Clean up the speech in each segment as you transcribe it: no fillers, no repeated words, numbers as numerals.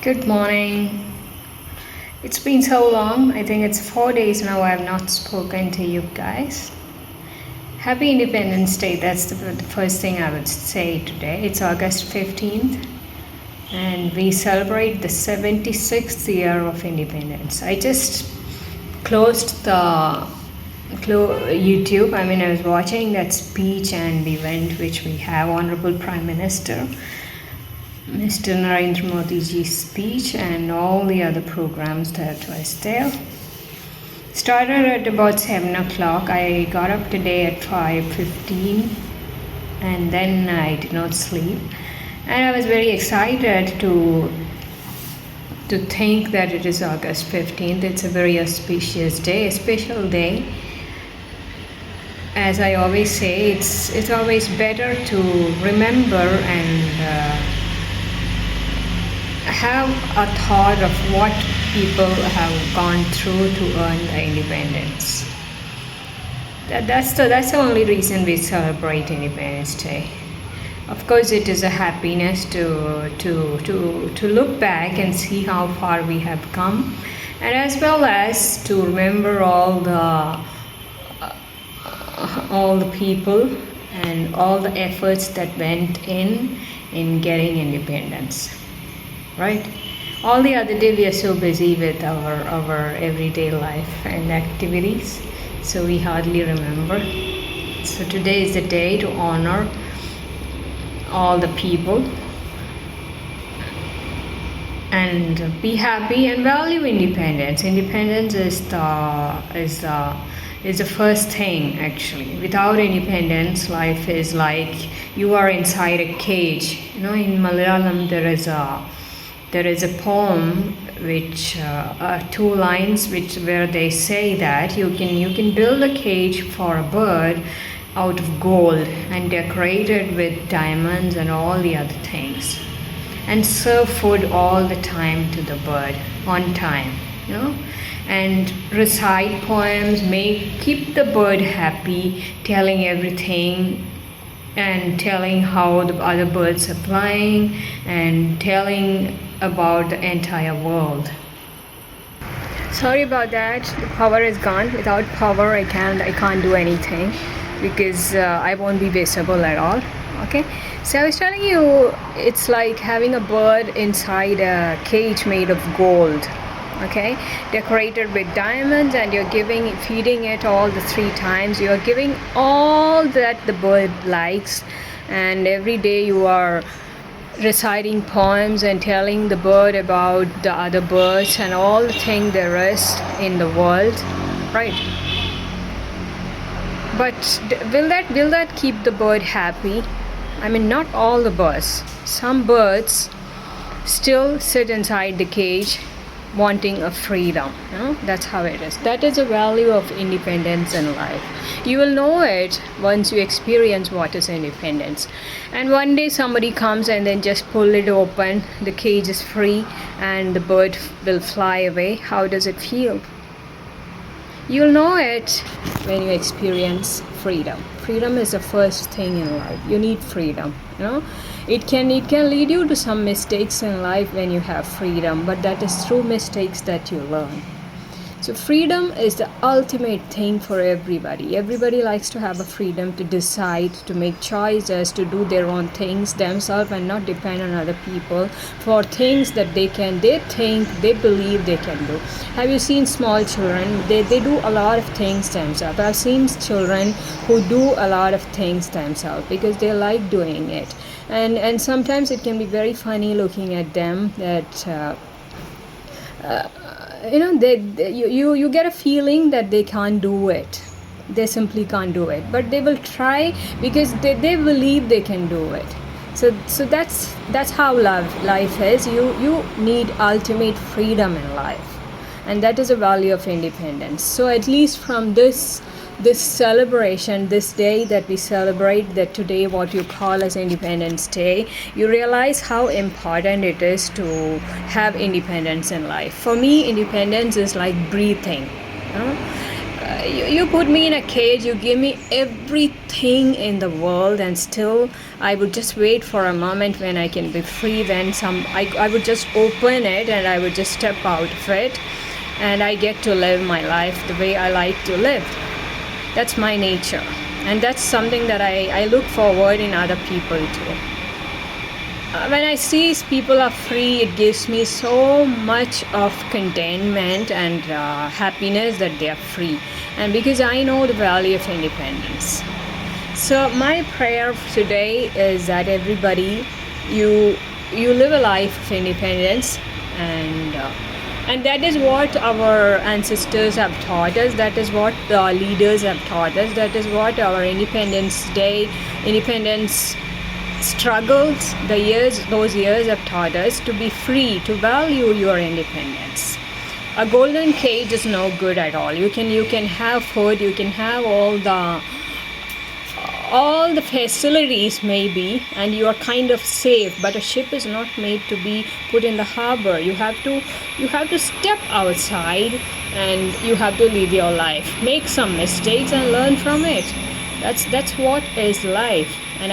Good morning. It's been so long. I think it's 4 days now I have not spoken to you guys. Happy Independence Day. That's the first thing I would say today. It's August 15th and we celebrate the 76th year of independence. I just closed the YouTube. I was watching that speech and event which we have Honorable Prime Minister Mr. Narendra Modi's speech and all the other programs that was there. Started at about 7 o'clock. I got up today at 5:15 and then I did not sleep. And I was very excited to think that it is August 15th. It's a very auspicious day, a special day. As I always say, it's always better to remember and have a thought of what people have gone through to earn the independence. That's the only reason we celebrate Independence Day. Of course, it is a happiness to look back and see how far we have come, and as well as to remember all the people and all the efforts that went in getting independence. Right? All the other day we are so busy with our everyday life and activities, so we hardly remember. So today is the day to honor all the people and be happy and value independence. Independence is the first thing actually. Without independence, life is like you are inside a cage. In Malayalam there is a poem which two lines where they say that you can build a cage for a bird out of gold and decorate it with diamonds and all the other things, and serve food all the time to the bird on time, and recite poems, keep the bird happy, telling everything and telling how the other birds are flying and telling about the entire world. Sorry about that. The power is gone. Without power, I can't do anything because I won't be visible at all. Okay. So I was telling you, it's like having a bird inside a cage made of gold. Okay, decorated with diamonds, and you're feeding it all the 3 times. You're giving all that the bird likes, and every day you are reciting poems and telling the bird about the other birds and all the things there is in the world, right? But will that keep the bird happy? Not all the birds. Some birds still sit inside the cage wanting a freedom. That's how it is. That is the value of independence in life. You will know it once you experience what is independence. And one day somebody comes and then just pull it open, the cage is free and the bird will fly away. How does it feel? You'll know it when you experience freedom. Freedom is the first thing in life. You need freedom. It can lead you to some mistakes in life when you have freedom, but that is through mistakes that you learn. So freedom is the ultimate thing for everybody. Everybody likes to have a freedom to decide, to make choices, to do their own things themselves and not depend on other people for things that they believe they can do. Have you seen small children? They do a lot of things themselves. I've seen children who do a lot of things themselves because they like doing it. And sometimes it can be very funny looking at them that you get a feeling that they can't do it. They simply can't do it, but they will try because they believe they can do it. So that's how life is. You need ultimate freedom in life, and that is the value of independence. So at least from this celebration, this day that we celebrate, that today what you call as Independence Day, you realize how important it is to have independence in life. For me, independence is like breathing. you put me in a cage, you give me everything in the world, and still I would just wait for a moment when I can be free, when I would just open it and I would just step out of it, and I get to live my life the way I like to live. That's my nature, and that's something that I look forward in other people too. When I see people are free, it gives me so much of contentment and happiness that they are free, and because I know the value of independence. So my prayer today is that everybody, you live a life of independence, and that is what our ancestors have taught us. That is what the leaders have taught us. That is what our Independence Day, independence struggles, those years have taught us, to be free, to value your independence. A golden cage is no good at all. You can have food, you can have all the facilities maybe, and you are kind of safe, but a ship is not made to be put in the harbor. You have to step outside, and you have to live your life, make some mistakes and learn from it. That's what is life. And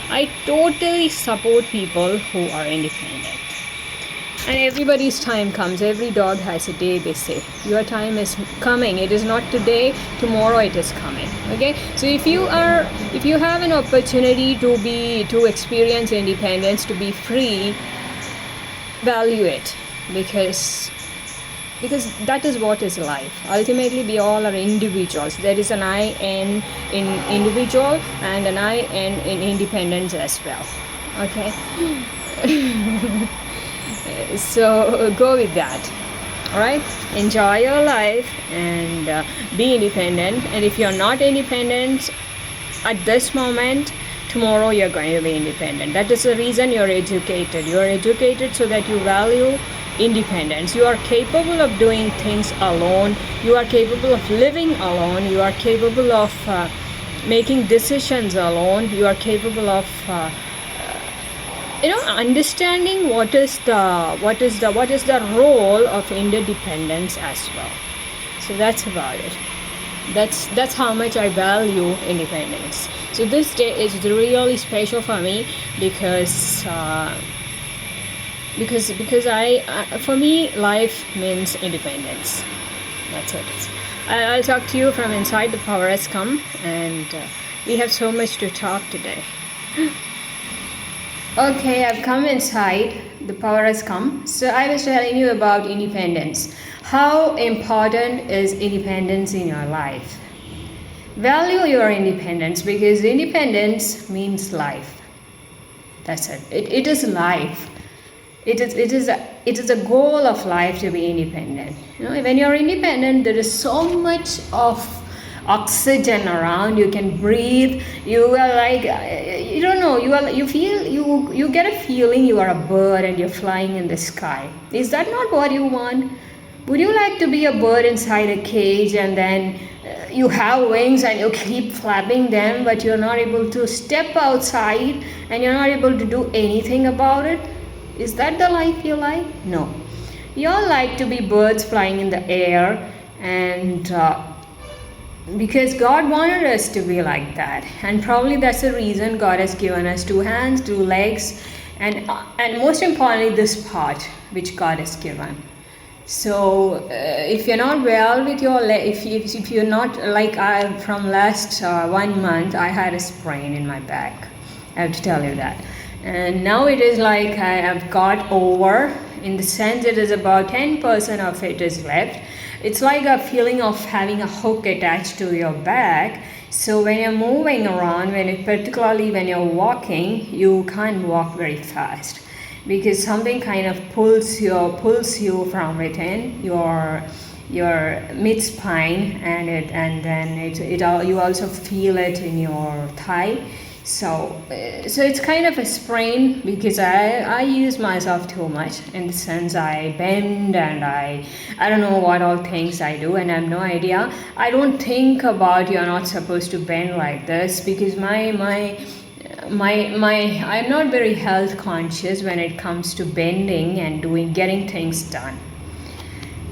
I totally support people who are independent. And everybody's time comes. Every dog has a day, they say. Your time is coming. It is not today, tomorrow it is coming. Okay? So if you have an opportunity to experience independence, to be free, value it, because that is what is life. Ultimately, we all are individuals. There is an I-N in individual and an I-N in independence as well. Okay? So go with that. All right? Enjoy your life and be independent. And if you're not independent at this moment, tomorrow you're going to be independent. That is the reason you're educated. You're educated so that you value independence. You are capable of doing things alone. You are capable of living alone. You are capable of making decisions alone. You are capable of understanding what is the role of interdependence as well. So that's about it. That's how much I value independence. So this day is really special for me because for me, life means independence. That's it. I'll talk to you from inside. The power has come, and we have so much to talk today. Okay, I've come inside. The power has come. So I was telling you about independence. How important is independence in your life? Value your independence, because independence means life. That's it. It is life. It is a goal of life to be independent. When you're independent, there is so much of oxygen around. You can breathe. You are like, you don't know. You get a feeling you are a bird and you're flying in the sky. Is that not what you want? Would you like to be a bird inside a cage, and then you have wings and you keep flapping them, but you're not able to step outside and you're not able to do anything about it? Is that the life you like? No. You all like to be birds flying in the air, and because God wanted us to be like that. And probably that's the reason God has given us 2 hands, 2 legs, and most importantly, this part which God has given. So if you're not well with your leg, if you're not like from last 1 month, I had a sprain in my back. I have to tell you that. And now it is like I have got over, in the sense it is about 10% of it is left. It's like a feeling of having a hook attached to your back. So when you're moving around, particularly when you're walking, you can't walk very fast, because something kind of pulls you from within your mid-spine, and then you also feel it in your thigh. So it's kind of a sprain, because I use myself too much, in the sense I bend, and I don't know what all things I do, and I have no idea. I don't think about you're not supposed to bend like this, because I'm not very health conscious when it comes to bending and getting things done.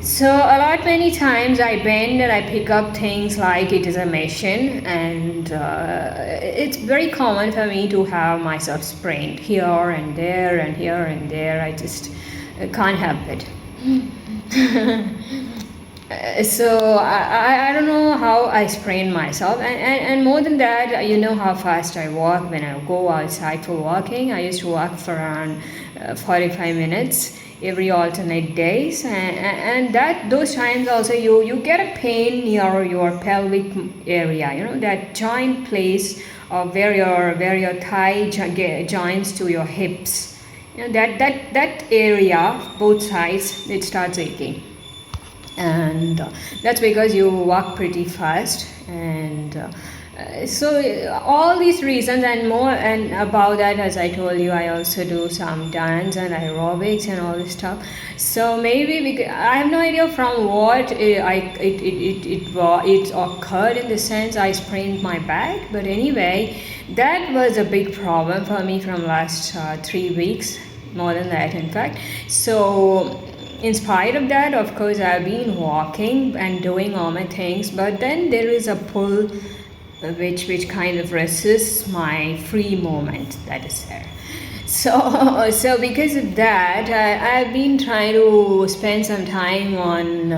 So a lot many times I bend and I pick up things like it is a machine, and it's very common for me to have myself sprained here and there and here and there. I just can't help it. So I don't know how I sprain myself, and more than that, you know how fast I walk when I go outside for walking. I used to walk for around 45 minutes every alternate days, and that those times also you get a pain near your pelvic area, you know, that joint place of where your thigh joins to your hips, you know, that area, both sides, it starts aching. And that's because you walk pretty fast, and so all these reasons and more, and about that, as I told you, I also do some dance and aerobics and all this stuff. So maybe I have no idea from what it occurred, in the sense I sprained my back. But anyway, that was a big problem for me from last 3 weeks, more than that in fact. So in spite of that, of course, I've been walking and doing all my things, but then there is a pull which kind of resists my free moment that is there. So because of that, I've been trying to spend some time on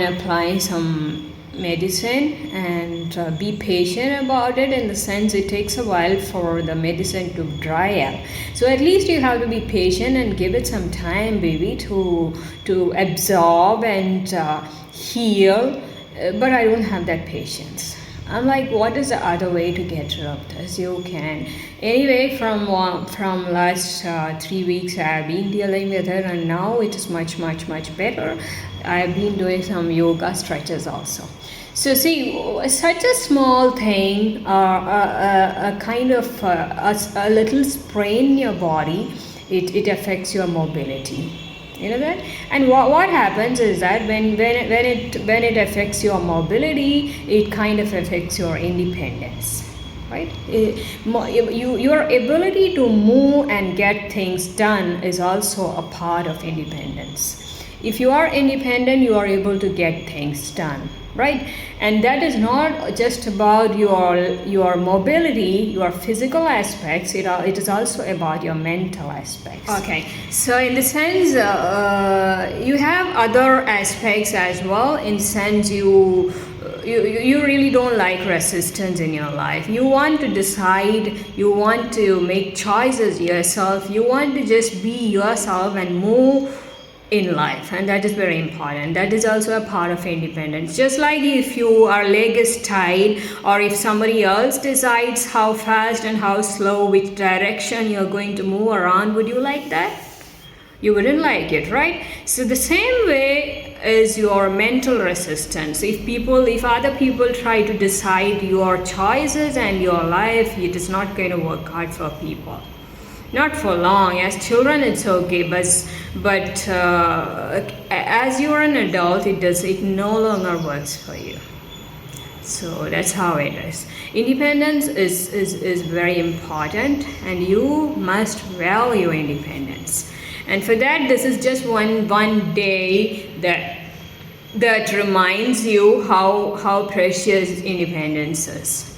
applying some medicine, and be patient about it, in the sense it takes a while for the medicine to dry up. So at least you have to be patient and give it some time, baby, to absorb and heal. But I don't have that patience. I'm like, what is the other way to get rid of this? You can. Anyway, from last 3 weeks, I've been dealing with it, and now it is much better. I've been doing some yoga stretches also. So see, such a small thing, a kind of a little sprain in your body, it affects your mobility. You know that? And what happens is that when it affects your mobility, it kind of affects your independence, right? Your ability to move and get things done is also a part of independence. If you are independent, you are able to get things done, right? And that is not just about your mobility, your physical aspects. It is also about your mental aspects. Okay, so in the sense, you have other aspects as well. In the sense, you really don't like resistance in your life. You want to decide, you want to make choices yourself, you want to just be yourself and move in life, and that is very important. That is also a part of independence. Just like if your leg is tied, or if somebody else decides how fast and how slow, which direction you're going to move around, would you like that? You wouldn't like it, right? So the same way is your mental resistance. If other people try to decide your choices and your life, it is not going to work out for people. Not for long. As children, it's okay, but as you're an adult, it no longer works for you. So that's how it is. Independence is very important, and you must value independence. And for that, this is just one day that reminds you how precious independence is.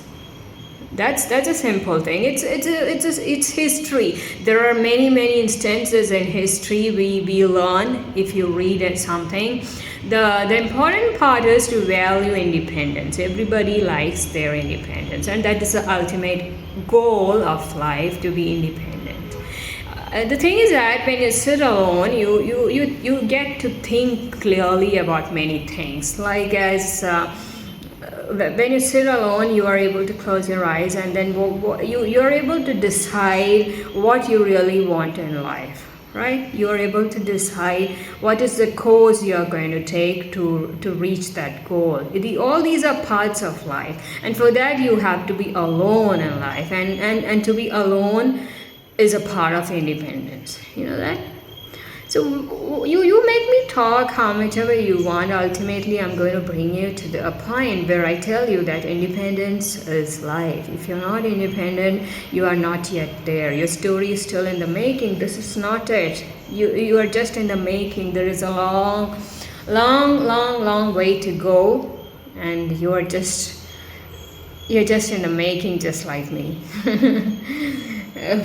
That's a simple thing. It's history. There are many instances in history we learn if you read it something. The important part is to value independence. Everybody likes their independence, and that is the ultimate goal of life, to be independent. The thing is that when you sit alone, you get to think clearly about many things. Like when you sit alone, you are able to close your eyes, and then you're able to decide what you really want in life, right? You're able to decide what is the course you're going to take to reach that goal. All these are parts of life, and for that you have to be alone in life, and to be alone is a part of independence. You know that? So you make me talk how much ever you want. Ultimately, I'm going to bring you to a point where I tell you that independence is life. If you're not independent, you are not yet there. Your story is still in the making. This is not it. You are just in the making. There is a long way to go, and you're just in the making, just like me.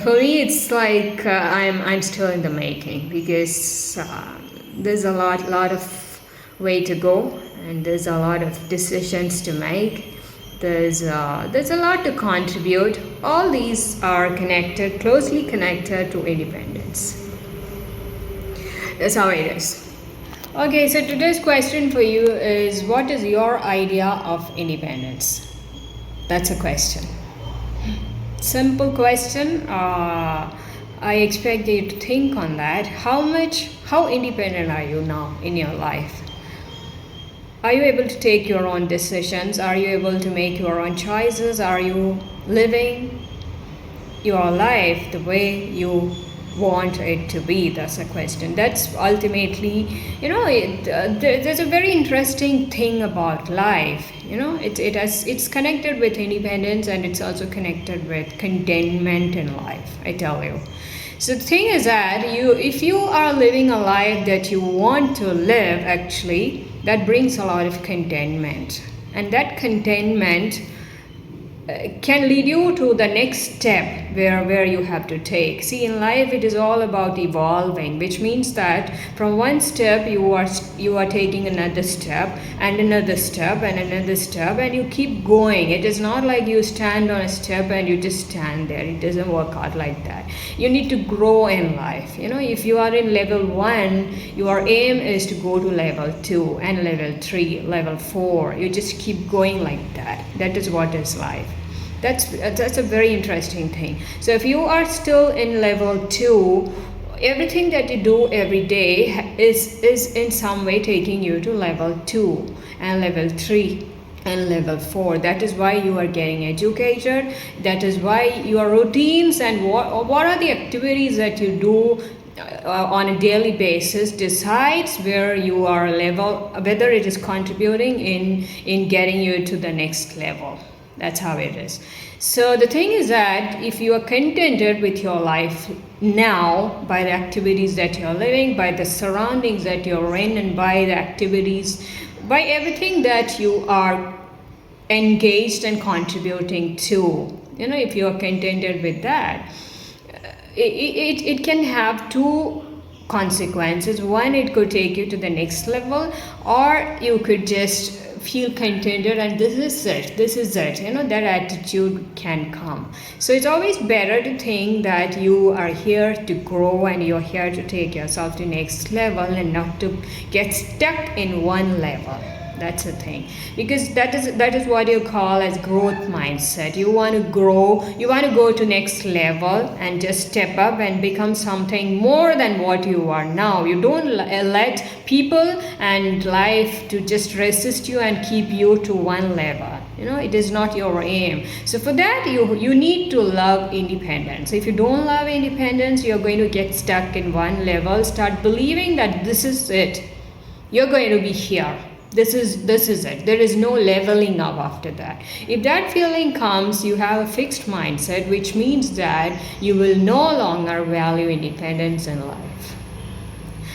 For me, it's like I'm still in the making, because there's a lot of way to go, and there's a lot of decisions to make. There's a lot to contribute. All these are connected, closely connected to independence. That's how it is. Okay, so today's question for you is, what is your idea of independence? That's a question. Simple question. I expect you to think on that. How independent are you now in your life? Are you able to take your own decisions? Are you able to make your own choices? Are you living your life the way you want it to be? That's a question. That's ultimately, there's a very interesting thing about life. It's connected with independence, and it's also connected with contentment in life, I tell you. So the thing is that if you are living a life that you want to live, actually, that brings a lot of contentment, and that contentment can lead you to the next step where you have to take. See, in life it is all about evolving, which means that from one step you are taking another step and another step and another step, and you keep going. It is not like you stand on a step and you just stand there. It doesn't work out like that. You need to grow in life. If you are in level 1, your aim is to go to level 2 and level 3, level 4. You just keep going like that. That is what is life. That's a very interesting thing. So if you are still in level 2, everything that you do every day is in some way taking you to level 2 and level 3 and level 4. That is why you are getting educated. That is why your routines and what are the activities that you do on a daily basis decides where you are level, whether it is contributing in getting you to the next level. That's how it is. So the thing is that if you are contented with your life now, by the activities that you're living, by the surroundings that you're in, and by the activities, by everything that you are engaged and contributing to, if you are contented with that, it can have two consequences. One, it could take you to the next level, or you could just feel contented and this is it, that attitude can come. So it's always better to think that you are here to grow and you're here to take yourself to next level, and not to get stuck in one level. That's the thing, because that is what you call as growth mindset. You want to grow, you want to go to next level and just step up and become something more than what you are now. You don't let people and life to just resist you and keep you to one level. It is not your aim. So for that, you need to love independence. If you don't love independence, you're going to get stuck in one level, start believing that this is it, you're going to be here. This is it. There is no leveling up after that. If that feeling comes, you have a fixed mindset, which means that you will no longer value independence in life.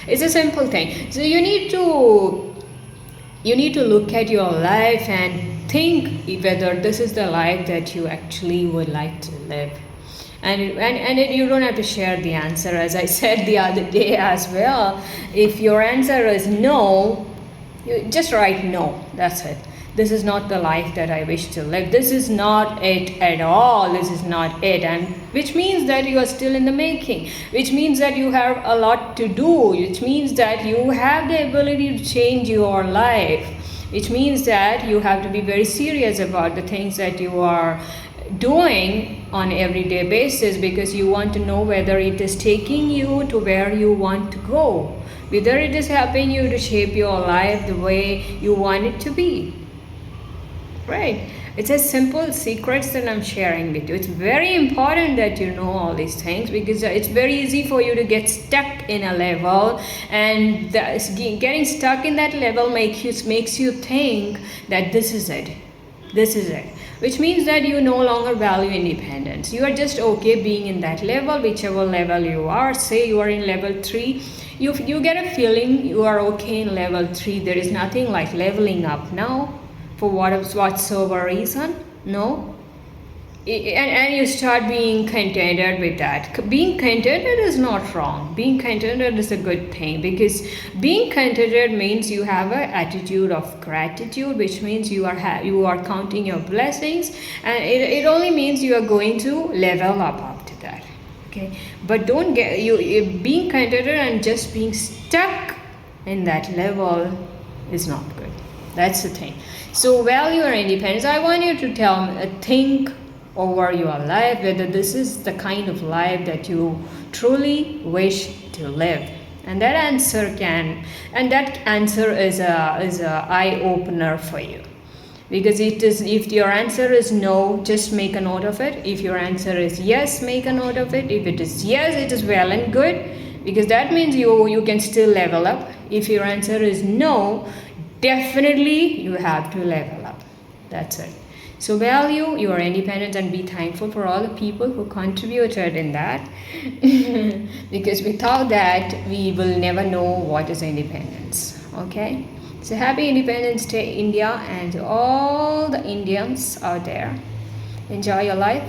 It's a simple thing. So you need to look at your life and think whether this is the life that you actually would like to live. And you don't have to share the answer, as I said the other day as well. If your answer is no, you just write no. That's it. This is not the life that I wish to live. This is not it at all. This is not it. And which means that you are still in the making. Which means that you have a lot to do. Which means that you have the ability to change your life. Which means that you have to be very serious about the things that you are doing on everyday basis, because you want to know whether it is taking you to where you want to go. Whether it is helping you to shape your life the way you want it to be. Right. It's a simple secrets that I'm sharing with you. It's very important that you know all these things because it's very easy for you to get stuck in a level, and getting stuck in that level makes you think that this is it. This is it. Which means that you no longer value independence. You are just okay being in that level, whichever level you are. Say you are in level 3. You get a feeling you are okay in level 3. There is nothing like leveling up now for whatsoever reason. No. And you start being contented with that. Being contented is not wrong. Being contented is a good thing because being contented means you have an attitude of gratitude, which means you are counting your blessings, and it only means you are going to level up to that. Okay, but don't get being contented and just being stuck in that level is not good. That's the thing. So value your independence. I want you to think over your life whether this is the kind of life that you truly wish to live, and that answer is a eye opener for you. Because if your answer is no, just make a note of it. If your answer is yes, make a note of it. If it is yes, it is well and good, because that means you can still level up. If your answer is no, definitely you have to level up. That's it. So value your independence and be thankful for all the people who contributed in that. Because without that, we will never know what is independence. Okay? So happy Independence Day, India, and all the Indians out there. Enjoy your life.